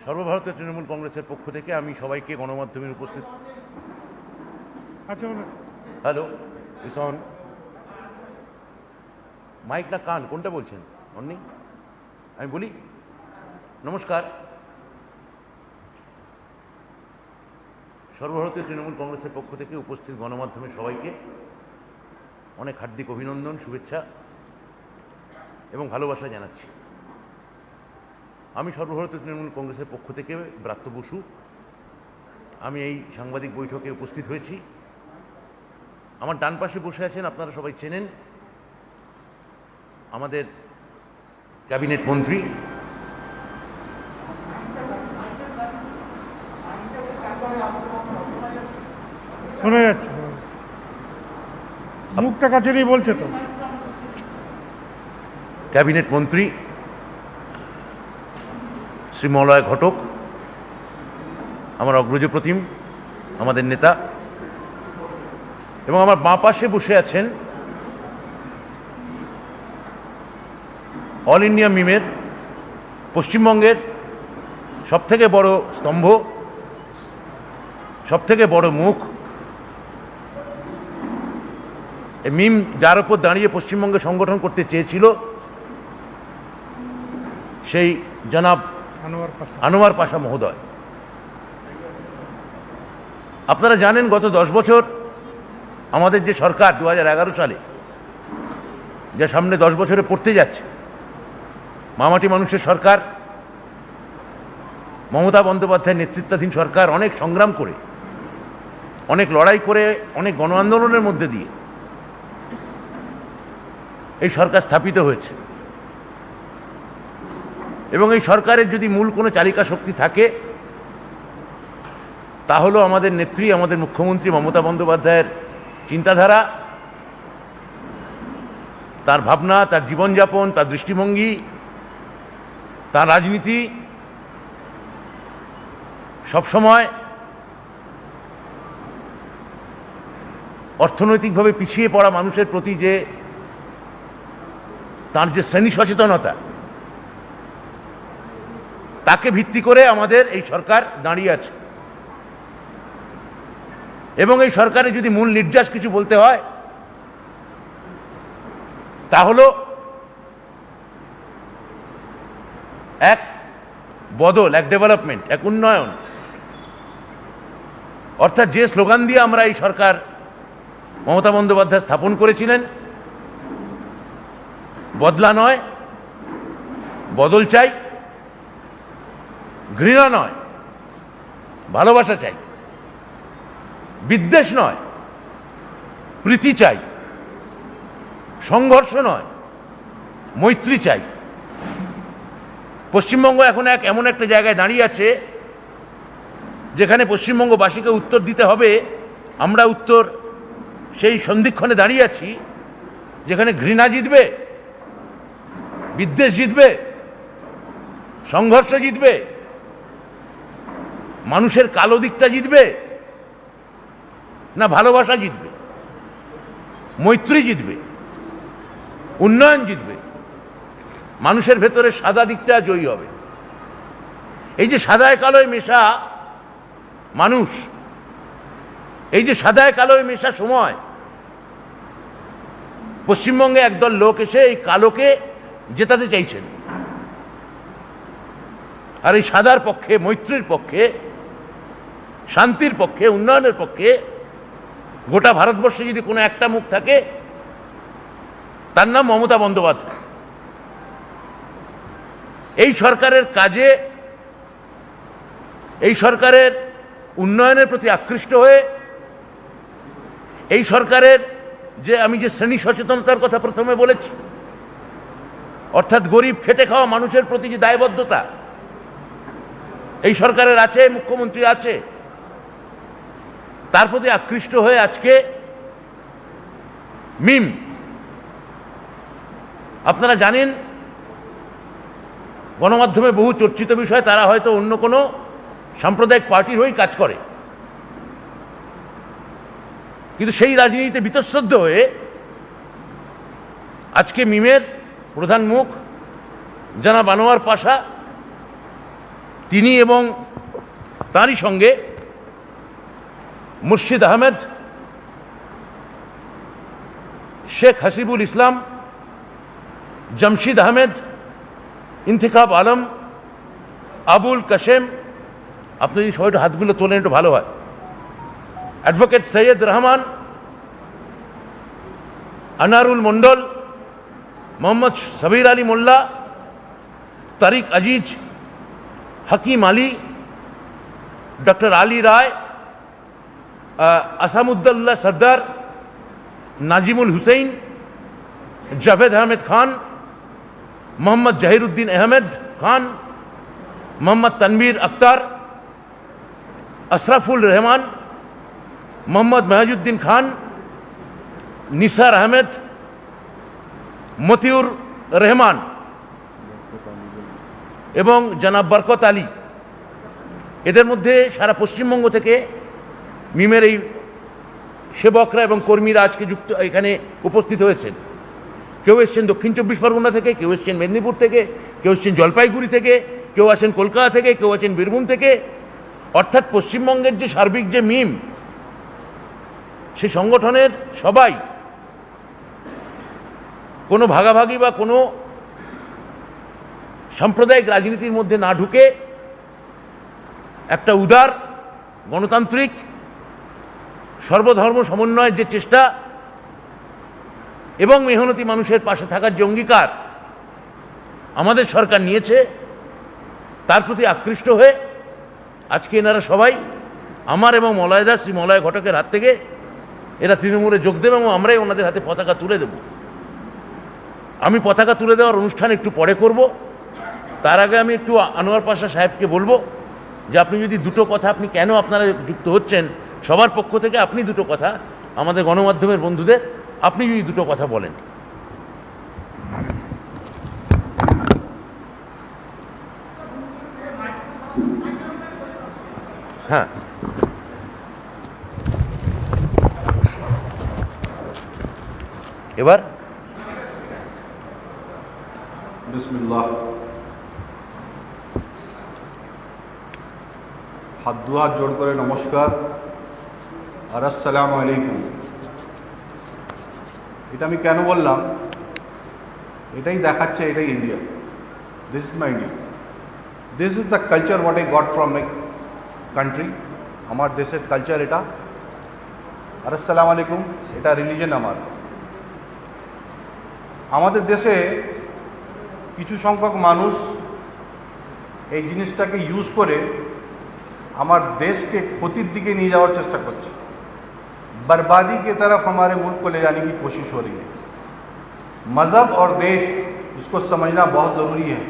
সর্বভারতীয় তৃণমূল কংগ্রেসের পক্ষ থেকে আমি সবাইকে গণমাধ্যমের উপস্থিত হ্যালো ইসন মাইক না কান কোনটা বলছেন অন্যি আমি বলি নমস্কার। সর্বভারতীয় তৃণমূল কংগ্রেসের পক্ষ থেকে উপস্থিত গণমাধ্যমের সবাইকে অনেক হার্দিক অভিনন্দন, শুভেচ্ছা এবং ভালোবাসা জানাচ্ছি। আমি সর্বভারতীয় তৃণমূল কংগ্রেসের পক্ষ থেকে ব্রাত্য বসু, আমি এই সাংবাদিক বৈঠকে উপস্থিত হয়েছি। আমার ডান পাশে বসে আছেন, আপনারা সবাই চেনেন, আমাদের ক্যাবিনেট মন্ত্রী শোনা যাচ্ছে, মুখটা কাছে নিয়ে বলছে তো, ক্যাবিনেট মন্ত্রী শ্রী মলয় ঘটক, আমার অগ্রজ প্রতিম, আমাদের নেতা, এবং আমার বাঁ পাশে বসে আছেন অল ইন্ডিয়া মিমের পশ্চিমবঙ্গের সবথেকে বড় স্তম্ভ, সবথেকে বড় মুখ, মিম যার উপর দাঁড়িয়ে পশ্চিমবঙ্গে সংগঠন করতে চেয়েছিল সেই জনাব আনোয়ার পাশা মহোদয়। আপনারা জানেন গত 10 বছর আমাদের যে সরকার 2011 সালে, যা সামনে 10 বছরে পড়তে যাচ্ছে, মামাটি মানুষের সরকার, মমতা বন্দ্যোপাধ্যায়ের নেতৃত্বাধীন সরকার অনেক সংগ্রাম করে, অনেক লড়াই করে, অনেক গণ আন্দোলনের মধ্যে দিয়ে এই সরকার স্থাপিত হয়েছে। এবং এই সরকারের যদি মূল কোনো চালিকা শক্তি থাকে তা হলো আমাদের নেত্রী, আমাদের মুখ্যমন্ত্রী মমতা বন্দ্যোপাধ্যায়ের চিন্তাধারা, তার ভাবনা, তার জীবনযাপন, তার দৃষ্টিভঙ্গি, তার রাজনীতি সবসময় অর্থনৈতিকভাবে পিছিয়ে পড়া মানুষের প্রতি যে তার যে শ্রেণী সচেতনতা, তাকে ভিত্তি করে আমাদের এই সরকার দাঁড়িয়ে আছে। এবং এই সরকারের যদি মূল নির্যাস কিছু বলতে হয় তা হলো এক বদল, এক ডেভেলপমেন্ট, এক উন্নয়ন। অর্থাৎ যে স্লোগান দিয়ে আমরা এই সরকার মমতা বন্দ্যোপাধ্যায় স্থাপন করেছিলেন, বদলা নয় বদল চাই, ঘৃণা নয় ভালোবাসা চাই, বিদ্বেষ নয় প্রীতি চাই, সংঘর্ষ নয় মৈত্রী চাই। পশ্চিমবঙ্গ এখন এমন একটা জায়গায় দাঁড়িয়ে আছে যেখানে পশ্চিমবঙ্গবাসীকে উত্তর দিতে হবে। আমরা উত্তর সেই সন্ধিক্ষণে দাঁড়িয়ে আছি যেখানে ঘৃণা জিতবে, বিদ্বেষ জিতবে, সংঘর্ষ জিতবে, মানুষের কালো দিকটা জিতবে, না ভালোবাসা জিতবে, মৈত্রী জিতবে, উন্নয়ন জিতবে, মানুষের ভেতরে সাদা দিকটা জয়ী হবে। এই যে সাদায় কালোয় মেশা মানুষ, এই যে সাদায় কালোয় মেশা সময়, পশ্চিমবঙ্গে একদল লোক এসে এই কালোকে জেতাতে চাইছেন। আর এই সাদার পক্ষে, মৈত্রীর পক্ষে, শান্তির পক্ষে, উন্নয়নের পক্ষে গোটা ভারতবর্ষে যদি কোনো একটা মুখ থাকে তার নাম মমতা বন্দ্যোপাধ্যায়। এই সরকারের কাজে, এই সরকারের উন্নয়নের প্রতি আকৃষ্ট হয়ে, এই সরকারের যে আমি যে শ্রেণী সচেতনতার কথা প্রথমে বলেছি, অর্থাৎ গরিব খেটে খাওয়া মানুষের প্রতি যে দায়বদ্ধতা এই সরকারের আছে, মুখ্যমন্ত্রী আছে, তার প্রতি আকৃষ্ট হয়ে আজকে মিম, আপনারা জানেন গণমাধ্যমে বহু চর্চিত বিষয়, তারা হয়তো অন্য কোনো সাম্প্রদায়িক পার্টির হয়েই কাজ করে, কিন্তু সেই রাজনীতিতে বীতশ্রদ্ধ হয়ে আজকে মিমের প্রধান মুখ জনাব আনোয়ার পাশা তিনি এবং তারই সঙ্গে মুর্শিদ আহমেদ, শেখ হাসিবুল ইসলাম, জমশিদ আহমেদ, ইন্তেখাব আলম, আবুল কাশেম, আপনি যদি সবাই একটু হাতগুলো তোলেন একটু ভালো হয়, অ্যাডভোকেট সৈয়দ রহমান, আনারুল মন্ডল, মোহাম্মদ সাবির আলী মোল্লা, তারিক আজিজ, হাকিম আলী, ডক্টর আলী রায়, আসামুদ্দৌলা সর্দার, নাজিমুল হুসেইন, জাভেদ আহমেদ খান, মোহাম্মদ জাহিরুদ্দিন আহমেদ খান, মোহাম্মদ তনবীর আক্তার, আশরাফুল রহমান, মোহাম্মদ মেহাজুদ্দিন খান, নিসার আহমেদ, মতিউর রহমান এবং জনাব বরকত আলী। এদের মধ্যে সারা পশ্চিমবঙ্গ থেকে মিমের এই সেবকরা এবং কর্মীরা আজকে যুক্ত এখানে উপস্থিত হয়েছেন। কেউ এসছেন দক্ষিণ 24 পরগনা থেকে, কেউ এসছেন মেদিনীপুর থেকে, কেউ এসছেন জলপাইগুড়ি থেকে, কেউ আসেন কলকাতা থেকে, কেউ আছেন বীরভূম থেকে। অর্থাৎ পশ্চিমবঙ্গের যে সার্বিক যে মিম, সে সংগঠনের সবাই কোনো ভাগাভাগি বা কোনো সাম্প্রদায়িক রাজনীতির মধ্যে না ঢুকে একটা উদার, গণতান্ত্রিক, সর্বধর্ম সমন্বয়ের যে চেষ্টা এবং মেহনতি মানুষের পাশে থাকার যে অঙ্গীকার আমাদের সরকার নিয়েছে, তার প্রতি আকৃষ্ট হয়ে আজকে এনারা সবাই আমার এবং মলয়দা, শ্রী মলয় ঘটকের হাত থেকে এরা তৃণমূলে যোগ দেবে এবং আমরাই ওনাদের হাতে পতাকা তুলে দেব। আমি পতাকা তুলে দেওয়ার অনুষ্ঠান একটু পরে করব। তার আগে আমি একটু আনোয়ার পাশা সাহেবকে বলবো যে আপনি যদি দুটো কথা, আপনি কেন আপনারা যুক্ত হচ্ছেন সবার পক্ষ থেকে, আপনি দুটো কথা আমাদের গণমাধ্যমের বন্ধুদের আপনি যদি দুটো কথা বলেন। হ্যাঁ, এবার बिस्मिल्लाह। হাত দু হাত জোড় করে নমস্কার আর আসসালামু আলাইকুম। এটা আমি কেন বললাম, এটাই দেখাচ্ছে এটাই India. This is my India, this is the culture what I got from my country. আমার দেশের কালচার এটা। আর আসসালামু আলাইকুম, এটা রিলিজন আমার। আমাদের দেশে কিছু সংখ্যক মানুষ এই জিনিসটাকে ইউজ করে আমার देश के ক্ষতির দিকে নিয়ে যাওয়ার চেষ্টা করছে। बर्बादी की तरफ हमारे मुल्क को ले जाने की कोशिश हो रही है। मज़हब और देश, इसको समझना बहुत ज़रूरी है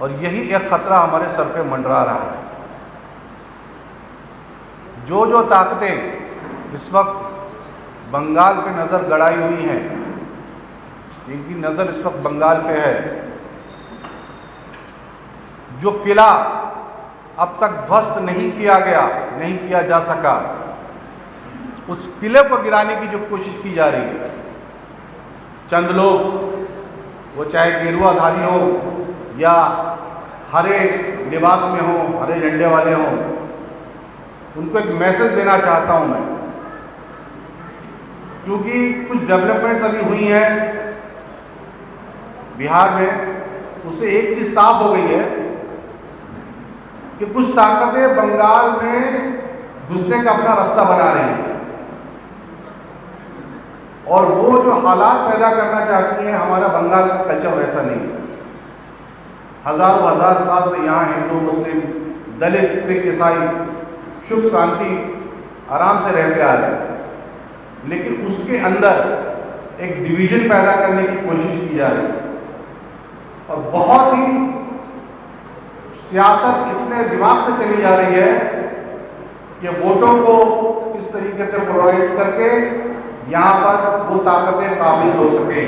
और यही एक ख़तरा हमारे सर पे मंडरा रहा है। जो जो ताकतें इस वक्त बंगाल पे नज़र गड़ाई हुई हैं, जिनकी नज़र इस वक्त बंगाल पे है, जो किला अब तक ध्वस्त नहीं किया गया, नहीं किया जा सका, उस किले को गिराने की जो कोशिश की जा रही है, चंद लोग, वो चाहे गेरुआधारी हो या हरे लिबास में हो, हरे झंडे वाले हों, उनको एक मैसेज देना चाहता हूं मैं, क्योंकि कुछ डेवलपमेंट्स अभी हुई हैं बिहार में। उससे एक चीज साफ हो गई है कि कुछ ताकतें बंगाल में घुसने का अपना रास्ता बना रही हैं और वो जो हालात पैदा करना चाहती हैं, हमारा बंगाल का कल्चर वैसा नहीं है। हजारों हजार साल से यहाँ हिंदू, मुस्लिम, दलित, सिख, ईसाई सुख शांति आराम से रहते आ रहे हैं, लेकिन उसके अंदर एक डिवीजन पैदा करने की कोशिश की जा रही है और बहुत ही सियासत इतने दिमाग से चली जा रही है कि वोटों को किस तरीके से पोलराइज करके यहाँ पर वो ताकतें काबिज हो सके।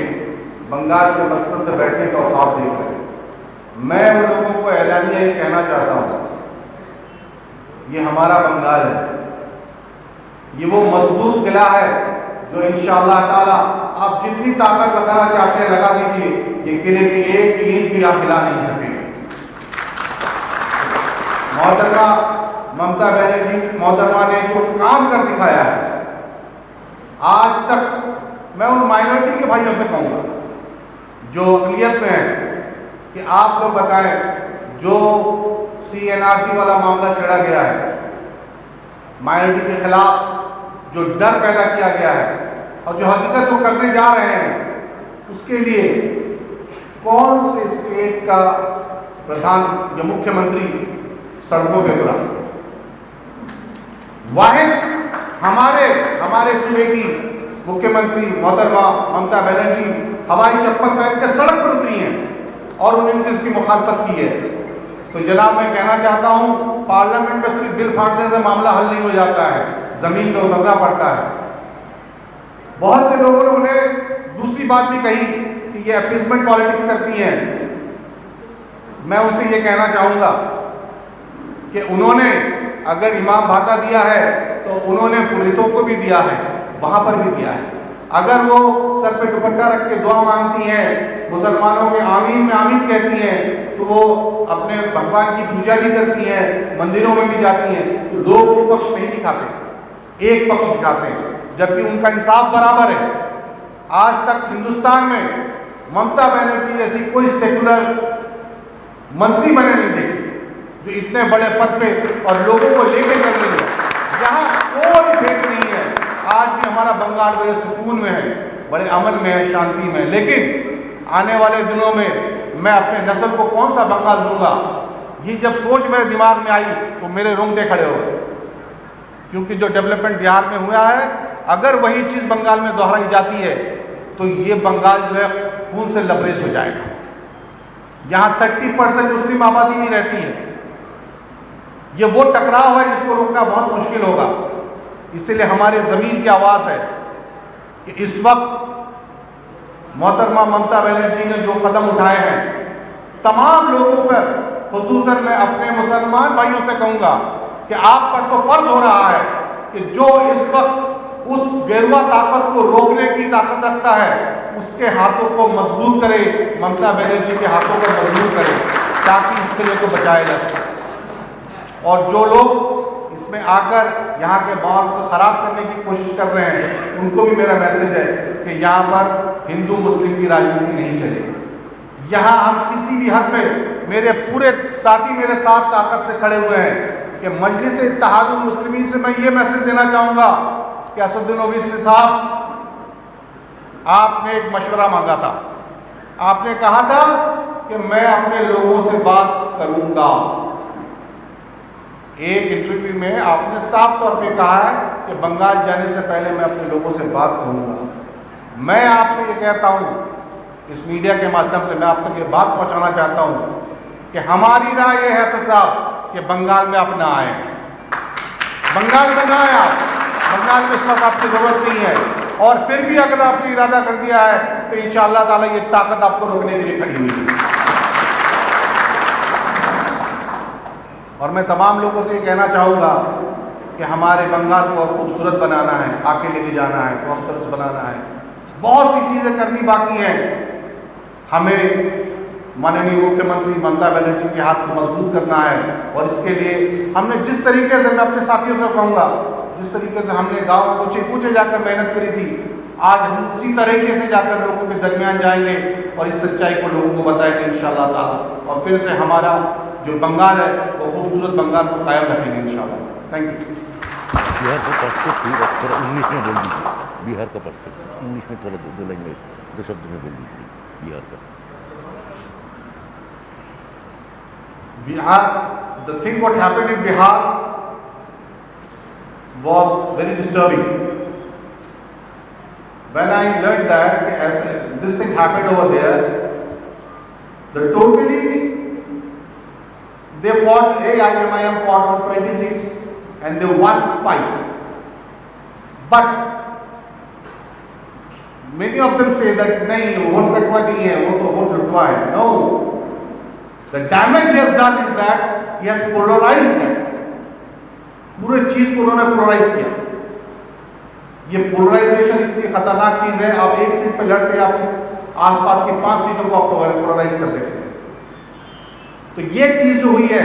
बंगाल के मस्तक पे बैठने का ख्वाब देख रहे हैं। मैं उन लोगों को ऐलानिया ये कहना चाहता हूँ, ये हमारा बंगाल है, ये वो मजबूत किला है जो इंशाअल्लाह ताला आप जितनी ताकत लगाना चाहते हैं लगा दीजिए, ये किले की एक ईंट भी आप हिला नहीं सकेंगे। मोहतरमा ने जो काम कर दिखाया है, आज तक मैं उन माइनॉरिटी के भाइयों से कहूँगा जो अक़लियत में हैं कि आप लोग बताएं, जो CNRC वाला मामला छेड़ा गया है, माइनॉरिटी के खिलाफ जो डर पैदा किया गया है और जो हकीकत वो करने जा रहे हैं, उसके लिए कौन से स्टेट का प्रधान या मुख्यमंत्री सड़कों पे उतरा? वाहिद हमारे सूबे की मुख्यमंत्री मोहतरमा ममता बनर्जी हवाई चप्पल पहन के सड़क पर उतरी हैं और उन्होंने इसकी मुखालफत की है। तो जनाब, मैं कहना चाहता हूं, पार्लियामेंट में सिर्फ बिल फाड़ने से मामला हल नहीं हो जाता है, जमीन में उतरना पड़ता है। बहुत से लोगों ने उन्हें दूसरी बात भी कही कि ये अपीसमेंट पॉलिटिक्स करती हैं। मैं उनसे ये कहना चाहूँगा कि उन्होंने अगर इमाम भाता दिया है तो उन्होंने पुरोहितों को भी दिया है, वहाँ पर भी दिया है। अगर वो सर पे दुपट्टा रख के दुआ मांगती हैं, मुसलमानों के आमीन में आमीन कहती हैं, तो वो अपने भगवान की पूजा भी करती हैं, मंदिरों में भी जाती हैं, तो लोग वो पक्ष नहीं दिखाते, एक पक्ष दिखाते हैं, जबकि उनका इंसाफ बराबर है। आज तक हिंदुस्तान में ममता बनर्जी जैसी कोई सेकुलर मंत्री बने नहीं देखी जो इतने बड़े पद पे और लोगों को लेके चल रही है। यहाँ कोई भेद नहीं है। आज भी हमारा बंगाल बड़े सुकून में है, बड़े अमन में है, शांति में है। लेकिन आने वाले दिनों में मैं अपने नस्ल को कौन सा बंगाल दूंगा, ये जब सोच मेरे दिमाग में आई तो मेरे रोंगटे खड़े हो गए। क्योंकि जो डेवलपमेंट बिहार में हुआ है, अगर वही चीज़ बंगाल में दोहराई जाती है तो ये बंगाल जो है खून से लबरेज हो जाएगा। यहाँ 30% मुस्लिम आबादी नहीं रहती है। ये वो टकराव है जिसको रोकना बहुत मुश्किल होगा। इसीलिए हमारे ज़मीर की आवाज़ है कि इस वक्त मोहतरमा ममता बनर्जी ने जो कदम उठाए हैं, तमाम लोगों पर, खुसूसन मैं अपने मुसलमान भाइयों से कहूँगा कि आप पर तो फर्ज हो रहा है कि जो इस वक्त उस गेरुआ ताकत को रोकने की ताकत रखता है, उसके हाथों को मजबूत करे, ममता बनर्जी के हाथों को मजबूत करे, ताकि इस किले को बचाया जा सके। और जो लोग इसमें आकर यहाँ के माहौल को ख़राब करने की कोशिश कर रहे हैं, उनको भी मेरा मैसेज है कि यहाँ पर हिंदू मुस्लिम की राजनीति नहीं चलेगी। यहाँ हम किसी भी हद पे, मेरे पूरे साथी मेरे साथ ताकत से खड़े हुए हैं कि मजलिस इत्तेहादुल मुस्लिमीन से मैं ये मैसेज देना चाहूँगा कि असदुद्दीन ओवैसी साहब, आपने एक मशवरा मांगा था। आपने कहा था कि मैं अपने लोगों से बात करूँगा। एक इंटरव्यू में आपने साफ तौर पे कहा है कि बंगाल जाने से पहले मैं अपने लोगों से बात करूँगा। मैं आपसे ये कहता हूँ, इस मीडिया के माध्यम से मैं आप तक ये बात पहुँचाना चाहता हूँ कि हमारी राय ये है सर साहब कि बंगाल में आप ना आए, बंगाल में ना आए आप। बंगाल में इस वक्त आपकी ज़रूरत नहीं है, और फिर भी अगर आपने इरादा कर दिया है तो इंशाअल्लाह ताला ये ताकत आपको रोकने के लिए खड़ी हुई है। और मैं तमाम लोगों से ये कहना चाहूँगा कि हमारे बंगाल को और खूबसूरत बनाना है, आगे लेके जाना है, प्रॉस्परस बनाना है। बहुत सी चीज़ें करनी बाकी हैं। हमें माननीय मुख्यमंत्री ममता बनर्जी के हाथ को मजबूत करना है, और इसके लिए हमने जिस तरीके से, मैं अपने साथियों से कहूँगा, जिस तरीके से हमने गाँव पूछे पूछे जाकर मेहनत करी थी, आज हम उसी तरीके से जाकर लोगों के दरमियान जाएंगे और इस सच्चाई को लोगों को बताएंगे इंशाअल्लाह ताला, और फिर से हमारा जो बंगाल है वो खूबसूरत बंगाल को कायम रखेंगे इंशाअल्लाह। Thank you. बिहार का पर्सपेक्टिव थोड़ा 19 में बोल दीजिए। बिहार का पर्सपेक्टिव 19 में थोड़ा दो लाइन में, दो शब्द में बोल दीजिए बिहार का। Bihar, the thing what happened in Bihar was very disturbing. When I learned that as this thing happened over there, the totally they fought, AIMIM fought on 20 seats and they won 5. But many of them say that नहीं vote कटवा नहीं है, वो तो vote लुटवा है। No. The damage he has done is that he has polarized that. पूरे चीज को उन्होंने पोलराइज किया। ये पोलराइजेशन इतनी खतरनाक चीज है, आप एक सीट पे लड़ते आप इस आसपास की 5 सीटों को आप पोलराइज कर देते हैं। तो ये चीज जो हुई है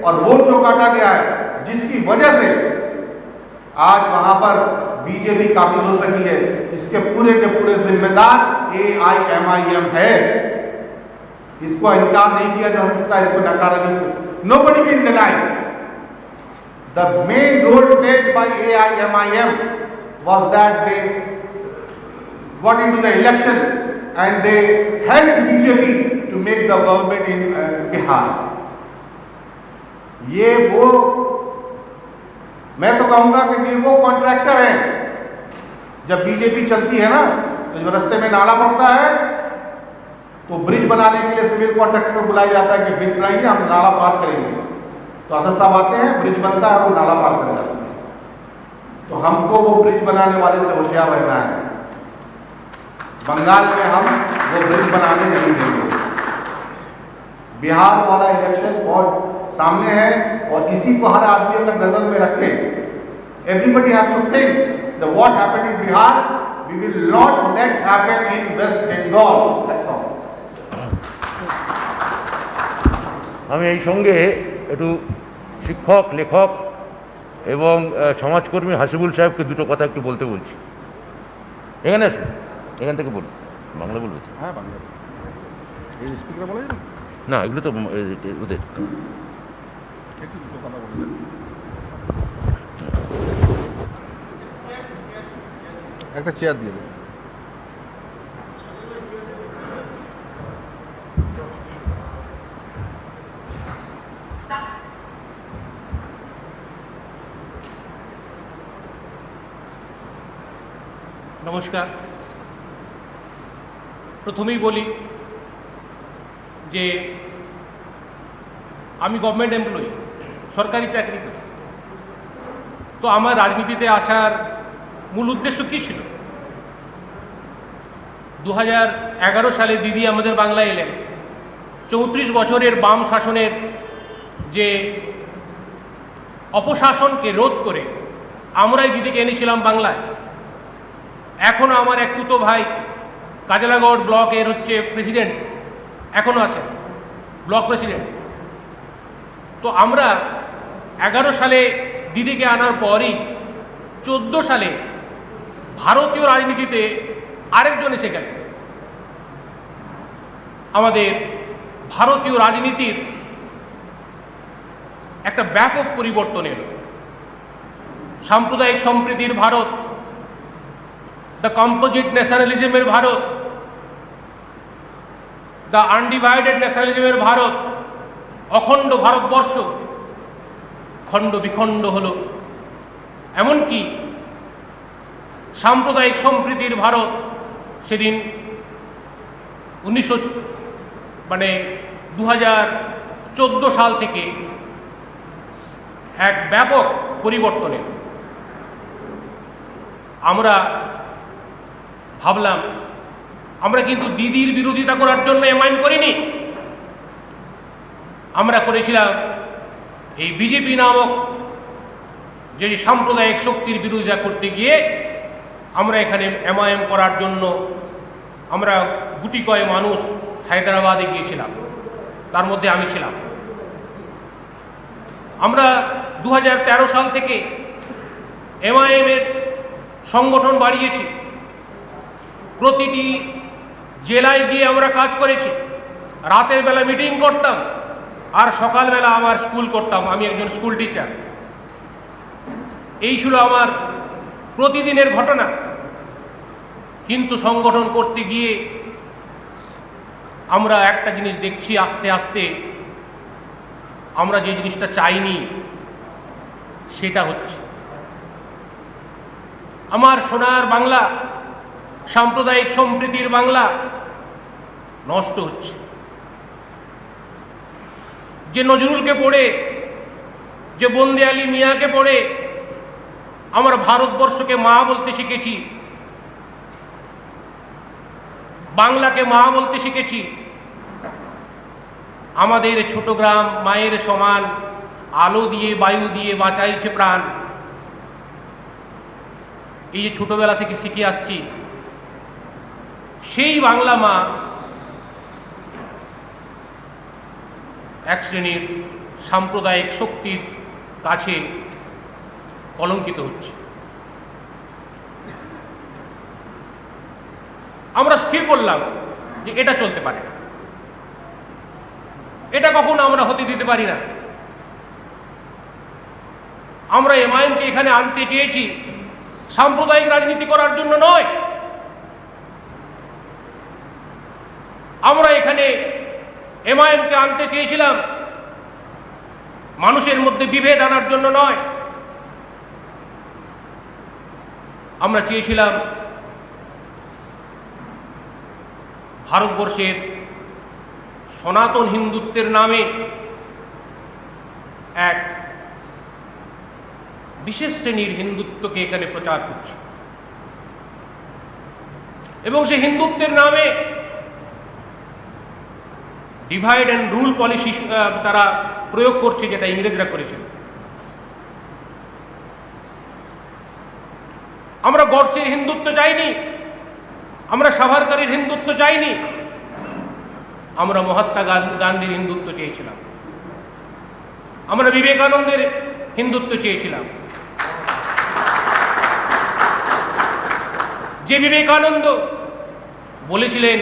और वोट जो काटा गया है, जिसकी वजह से आज वहां पर बीजेपी काबिज हो सकी है, इसके के पूरे जिम्मेदार AIMIM है। इसको इनकार नहीं किया जा सकता, इसको नकारा नहीं सकता। Nobody can deny the main role played by AIMIM was that they got into the election and they helped BJP to make the government in Bihar। ये वो, मैं तो कहूंगा कि वो कॉन्ट्रैक्टर है। जब बीजेपी चलती है ना, तो जब रास्ते में नाला पड़ता है तो ब्रिज बनाने के लिए सिविल कॉन्ट्रैक्टर को बुलाया जाता है कि ब्रिज बनाइए, हम नाला पार करेंगे। तो असद साहब आते हैं, ब्रिज बनता है और नाला पार कर जाते हैं। तो हमको वो ब्रिज बनाने वाले से होशियार रहना है। बंगाल में हम वो ब्रिज बनाने नहीं देंगे। बिहार वाला इलेक्शन बहुत सामने है और इसी को हर आदमी अगर नजर में रखें। Everybody have to think that what happened in Bihar we will not let happen in West Bengal. That's all. আমি এই সঙ্গে একটু শিক্ষক, লেখক এবং সমাজকর্মী হাসিবুল সাহেবকে দুটো কথা একটু বলতে বলছি। এখানে আসুন, এখান থেকে বলুন। বাংলা বলবে তো? হ্যাঁ বাংলা। এই স্পিকার বলা যাবে না, এগুলো তো ওদের। একটু দুটো কথা বলে দেন। একটা চেয়ার দিয়ে দেন। নমস্কার। প্রথমেই বলি যে আমি গভর্নমেন্ট এমপ্লয়ি, সরকারি চাকরি করি। তো আমার রাজনীতিতে আসার মূল উদ্দেশ্য কী ছিল? 2011 সালে দিদি আমাদের বাংলায় এলেন। 34 বছরের বাম শাসনের যে অপশাসনকে রোধ করে আমরাই দিদিকে এনেছিলাম বাংলায়। এখনও আমার এক তুতো ভাই কাজলাগড় ব্লকের প্রেসিডেন্ট, এখনও আছেন ব্লক প্রেসিডেন্ট। তো আমরা 11 সালে দিদিকে আনার পরই 14 সালে ভারতীয় রাজনীতিতে আরেকজন এসে গেলেন। আমাদের ভারতীয় রাজনীতির একটা ব্যাপক পরিবর্তন এলো। সাম্প্রদায়িক সম্প্রীতির ভারত, দ্য কম্পোজিট ন্যাশনালিজমের ভারত, দ্য আনডিভাইডেড ন্যাশনালিজমের ভারত, অখণ্ড ভারতবর্ষ খণ্ড বিখণ্ড হলো। এমনকি সাম্প্রদায়িক সম্প্রীতির ভারত সেদিন 2014 সাল থেকে এক ব্যাপক পরিবর্তনের আমরা ভাবলাম। আমরা কিন্তু দিদির বিরোধিতা করার জন্য এমআইএম করিনি, আমরা করেছিলাম এই বিজেপি নামক যে সাম্প্রদায়িক শক্তির বিরোধিতা করতে গিয়ে আমরা এখানে এমআইএম করার জন্য আমরা গুটি কয়েক মানুষ হায়দ্রাবাদে গিয়েছিলাম, তার মধ্যে আমি ছিলাম। আমরা 2013 সাল থেকে এমআইএমের সংগঠন বাড়িয়েছি। প্রতিটি জেলায় গিয়ে আমরা কাজ করেছি। রাতের বেলা মিটিং করতাম আর সকালবেলা আমার স্কুল করতাম। আমি একজন স্কুল টিচার। এই ছিল আমার প্রতিদিনের ঘটনা। কিন্তু সংগঠন করতে গিয়ে আমরা একটা জিনিস দেখছি, আস্তে আস্তে আমরা যে জিনিসটা চাইনি সেটা হচ্ছে। আমার সোনার বাংলা, সাম্প্রদায়িক সম্প্রীতির বাংলা নষ্ট হচ্ছে। যে নজরুলকে পড়ে, যে বন্দে আলী মিয়াকে পড়ে আমরা ভারতবর্ষকে মা বলতে শিখেছি, বাংলাকে মা বলতে শিখেছি। আমাদের ছোট গ্রাম মায়ের সমান, আলো দিয়ে বায়ু দিয়ে বাঁচাইছে প্রাণ। এই যে ছোটবেলা থেকে শিখে আসছি, সেই বাংলা মা এক শ্রেণীর সাম্প্রদায়িক শক্তির কাছে কলঙ্কিত হচ্ছে। ঠিক বললাম যে এটা চলতে পারে না, এটা কখনো আমরা হতে দিতে পারি না। আমরা এমআইএমকে এখানে আনতে চেয়েছি সাম্প্রদায়িক রাজনীতি করার জন্য নয়, আমরা এখানে এমআইএমকে আনতে চেয়েছিলাম মানুষের মধ্যে বিভেদ আনার জন্য নয়, আমরা চেয়েছিলাম ভারতবর্ষের সনাতন হিন্দুত্বের নামে এক বিশেষ শ্রেণীর হিন্দুত্বকে এখানে প্রচার করছে এবং সেই হিন্দুত্বের নামে ডিভাইড অ্যান্ড রুল পলিসি তারা প্রয়োগ করছে, যেটা ইংরেজরা করেছিল। আমরা গডসের হিন্দুত্ব চাইনি, আমরা সাভারকারের হিন্দুত্ব চাইনি, আমরা মহাত্মা গান্ধীর হিন্দুত্ব চেয়েছিলাম, আমরা বিবেকানন্দের হিন্দুত্ব চেয়েছিলাম। যে বিবেকানন্দ বলেছিলেন,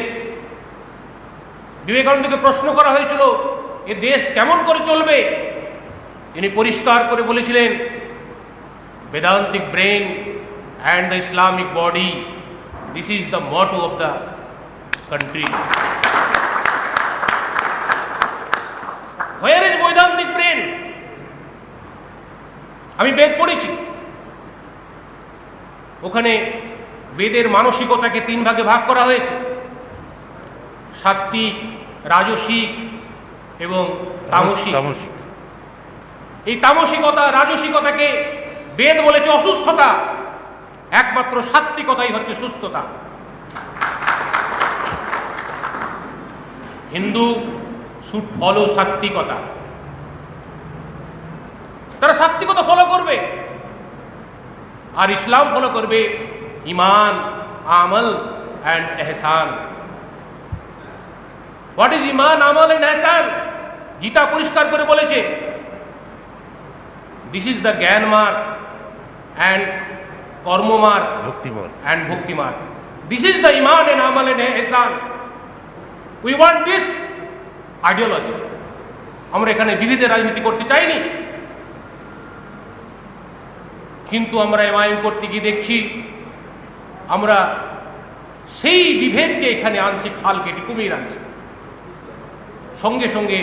বিবেকানন্দকে প্রশ্ন করা হয়েছিল এ দেশ কেমন করে চলবে, তিনি পরিষ্কার করে বলেছিলেন বেদান্তিক brain and the Islamic body, this is the motto of the country. Where is Vedantic brain? আমি বেদ পড়েছি, ওখানে বেদের মানসিকতাকে 3 ভাগে ভাগ করা হয়েছে, সাত্ত্বিক, রাজসিক এবং তামসিক। এই তামসিকতা রাজসিকতাকে বেদ বলেছে অসুস্থতা, একমাত্র সাত্ত্বিকতাই হচ্ছে সুস্থতা। হিন্দু শুড ফলো সাত্ত্বিকতা, তারা সাত্ত্বিকতা ফলো করবে, আর ইসলাম ফলো করবে ইমান, আমল অ্যান্ড এহসান। হোয়াট ইজ ইমান, আমল অ্যান্ড এহসান? গীতা পরিষ্কার করে বলেছে, দিস ইজ দ্য জ্ঞান মার্গ অ্যান্ড কর্ম মার্গ and bhakti marg. This is the iman and amal and ihsan. We want this ideology. আমরা এখানে বিভেদের রাজনীতি করতে চাইনি, কিন্তু আমরা এমআইএম করতে গিয়ে দেখছি আমরা সেই বিভেদকে এখানে আনছি, খাল কেটে কুমির আনছি। সঙ্গে সঙ্গে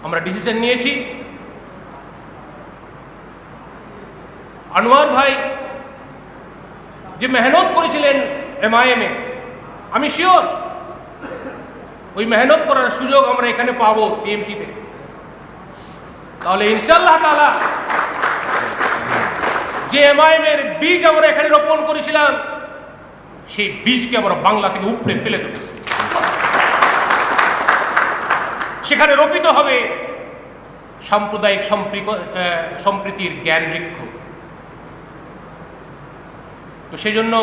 আমরা ডিসিশন নিয়েছি, আনোয়ার ভাই যে মেহনত করেছিলেন এমআইএমে, আমি শিওর ওই মেহনত করার সুযোগ আমরা এখানে পাবো টিএমসিতে। তাহলে ইনশাআল্লাহ তাআলা যে এমআইএমের বীজ আমরা এখানে রোপণ করেছিলাম, সেই বীজকে আমরা বাংলা থেকে উপড়ে ফেলে দেব। সেখানে রোপিত হবে সাম্প্রদায়িক সম্প্রীতির জ্ঞান বৃক্ষ। তো সেজন্য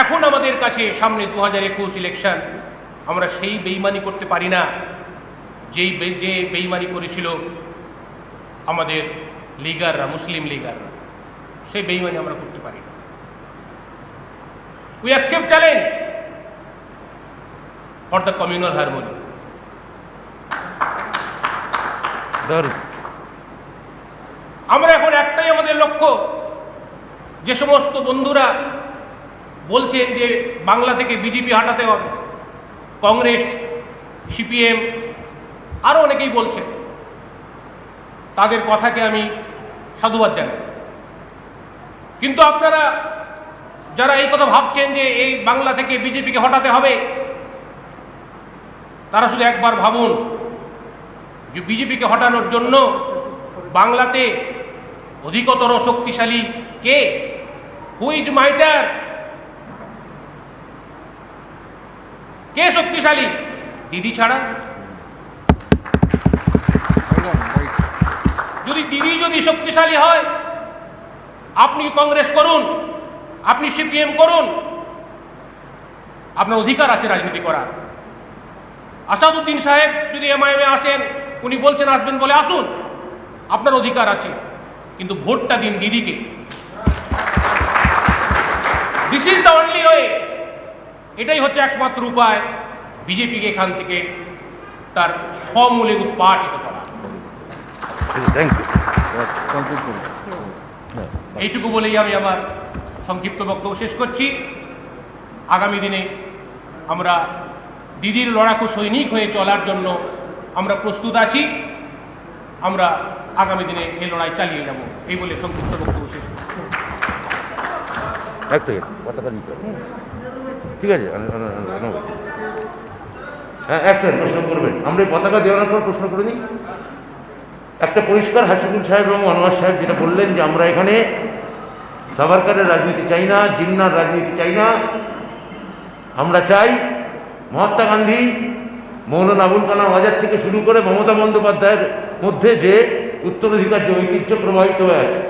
এখন আমাদের কাছে সামনে 2021 ইলেকশন, আমরা সেই বেইমানি করতে পারি না যে বেইমানি করেছিল আমাদের লিগাররা, মুসলিম লিগাররা। সেই বেইমানি আমরা করতে পারি না। We accept challenge for the communal harmony. আমরা এখন একটাই আমাদের লক্ষ্য, যে সমস্ত বন্ধুরা বলছেন যে বাংলা থেকে বিজেপি হটাতে হবে, কংগ্রেস, সিপিএম, আরও অনেকেই বলছেন, তাদের কথাকে আমি সাধুবাদ জানাই। কিন্তু আপনারা যারা এই কথা ভাবছেন যে এই বাংলা থেকে বিজেপিকে হটাতে হবে, তারা শুধু একবার ভাবুন যে বিজেপিকে হটানোর জন্য বাংলাতে অধিকতর শক্তিশালী কে? Who is mightier? কে শক্তিশালী? দিদি ছাড়া? যদি শক্তিশালী হয়, আপনি কংগ্রেস করুন, আপনি সিপিএম করুন, আপনার অধিকার আছে রাজনীতি করার। আসাদুদ্দিন সাহেব যদি এমআইএমে আসেন, উনি বলছেন আসবেন বলে আসুন, আপনার অধিকার আছে, কিন্তু ভোটটা দিন দিদিকে। This is the only way. এটাই হচ্ছে একমাত্র উপায় বিজেপিকে এখান থেকে তার সমূলে উৎপাটিত করা। Thank you. কমপ্লিট করুন। এইটুকু বলেই আমি আমার সংক্ষিপ্ত বক্তব্য শেষ করছি। আগামী দিনে আমরা দিদির লড়াকু সৈনিক হয়ে চলার জন্য আমরা প্রস্তুত আছি। আমরা আগামী দিনে এই লড়াই চালিয়ে যাব, এই বলে সংক্ষিপ্ত বক্তব্য শেষ করছি। এক সেকেন্ড, পতাকা নিতে হবে। ঠিক আছে, হ্যাঁ এক সেকেন্ড প্রশ্ন করবেন। আমরা এই পতাকা দেওয়ার পর প্রশ্ন করে নিই। একটা পরিষ্কার হাসিবুল সাহেব এবং আনোয়ার সাহেব যেটা বললেন যে আমরা এখানে সাভারকারের রাজনীতি চাই না, জিন্নার রাজনীতি চাই না, আমরা চাই মহাত্মা গান্ধী, মৌলানা আবুল কালাম আজাদ থেকে শুরু করে মমতা বন্দ্যোপাধ্যায়ের মধ্যে যে উত্তরাধিকার যে ঐতিহ্য প্রবাহিত হয়ে আছে,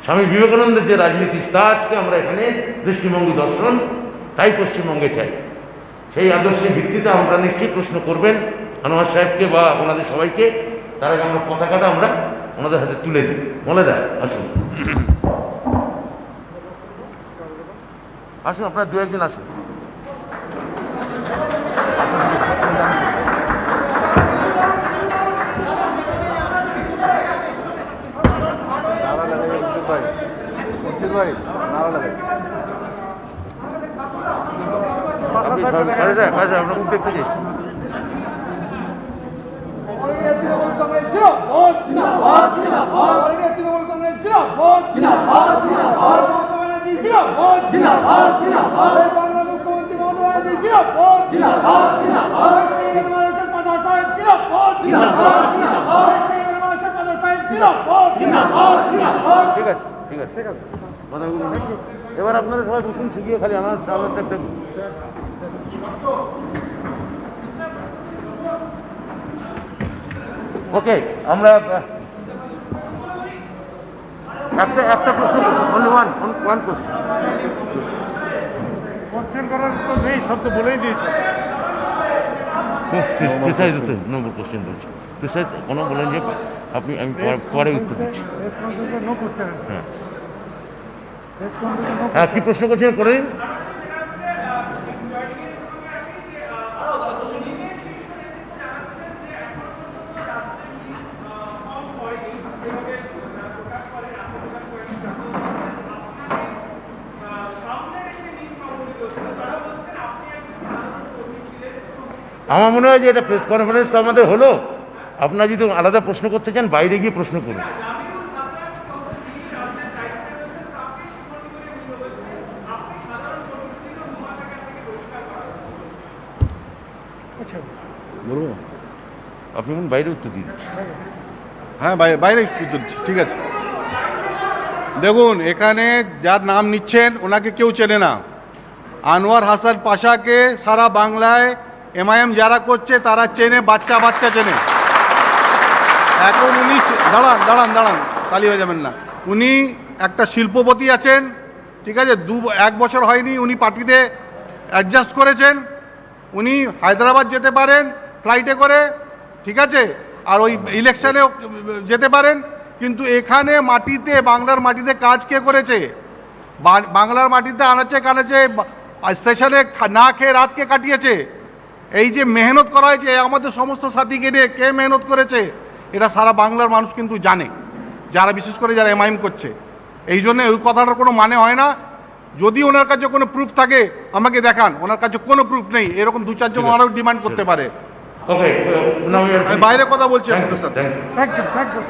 স্বামী বিবেকানন্দের যে রাজনীতি, তা আজকে আমরা এখানে দৃষ্টিভঙ্গি দর্শন তাই পশ্চিমবঙ্গে চাই। সেই আদর্শের ভিত্তিতে আমরা নিশ্চয়ই প্রশ্ন করবেন আনোয়ার সাহেবকে বা ওনাদের সবাইকে। তার আগে আমরা পতাকাটা আমরা ওনাদের হাতে তুলে দিই। বলে দেয় আসুন, আসুন আপনারা দু একজন আসুন। নারা লাগাই মুর্শিদ ভাই, মুর্শিদ ভাই নারা লাগাই। আপনি আপনার মুখ দেখতে চাইছি। তৃণমূল কংগ্রেস জিন্দাবাদ জিন্দাবাদ জিন্দাবাদ তৃণমূল কংগ্রেস জিন্দাবাদ জিন্দাবাদ জিন্দাবাদ মমতা ব্যানার্জি জিন্দাবাদ জিন্দাবাদ জিন্দাবাদ বাংলা মুখ্যমন্ত্রী মমতা ব্যানার্জি জিন্দাবাদ জিন্দাবাদ জিন্দাবাদ শ্রীনিবাসের পাদা সাহেব জিন্দাবাদ জিন্দাবাদ জিন্দাবাদ শ্রীনিবাসের পাদা সাহেব জিন্দাবাদ জিন্দাবাদ জিন্দাবাদ। ঠিক আছে, ঠিক আছে, ঠিক আছে, কথাগুলো এবার আপনারা সবাই বসুন, শিখিয়ে খালি আমার সামনের সাথে দেখুন। ওকে, আমরা একটা প্রশ্ন অনলি ওয়ান কোশ্চেন। কোশ্চেন করার তো নেই, সব তো বলেই দিয়েছে। প্রিসাইজ হতে নম্বর কোশ্চেন বলছি, প্রিসাইজ কোনো বলেন যে আপনি আমি পরে উত্তর দিচ্ছি। No question. হ্যাঁ হ্যাঁ, কী প্রশ্ন করছেন করেন। আমার মনে হয় যে এটা প্রেস কনফারেন্স তো আমাদের হলো, আপনারা যদি আলাদা প্রশ্ন করতে চান বাইরে গিয়ে প্রশ্ন করুন। আচ্ছা, বলবো? আপনি বলুন, বাইরে উত্তর দিয়ে দিচ্ছি। হ্যাঁ বাইরে উত্তর দিচ্ছি, ঠিক আছে। দেখুন, এখানে যার নাম নিচ্ছেন ওনাকে কেউ চেনে না। আনোয়ার হাসান পাশাকে সারা বাংলায় এমআইএম যারা করছে তারা চেনে, বাচ্চা বাচ্চা চেনে। এখন উনি দাঁড়ান তালি হয়ে যাবেন না। উনি একটা শিল্পপতি আছেন, ঠিক আছে। এক বছর হয়নি উনি পার্টিতে অ্যাডজাস্ট করেছেন। উনি হায়দ্রাবাদ যেতে পারেন ফ্লাইটে করে, ঠিক আছে, আর ওই ইলেকশনেও যেতে পারেন। কিন্তু এখানে মাটিতে, বাংলার মাটিতে কাজ কে করেছে? বাংলার মাটিতে আনাচে কানাচে স্টেশনে না খেয়ে রাতকে কাটিয়েছে। এই যে মেহনত করা হয়েছে আমাদের সমস্ত সাথীকে নিয়ে, কে মেহনত করেছে এটা সারা বাংলার মানুষ কিন্তু জানে, যারা বিশেষ করে যারা এমআইএম করছে। এই জন্য ওই কথাটার কোনো মানে হয় না। যদি ওনার কাছে কোনো প্রুফ থাকে আমাকে দেখান, ওনার কাছে কোনো প্রুফ নেই। এরকম দু চারজন আরও ডিমান্ড করতে পারে। ওকে, আমি বাইরে কথা বলছি আপনাদের সাথে। Thank you.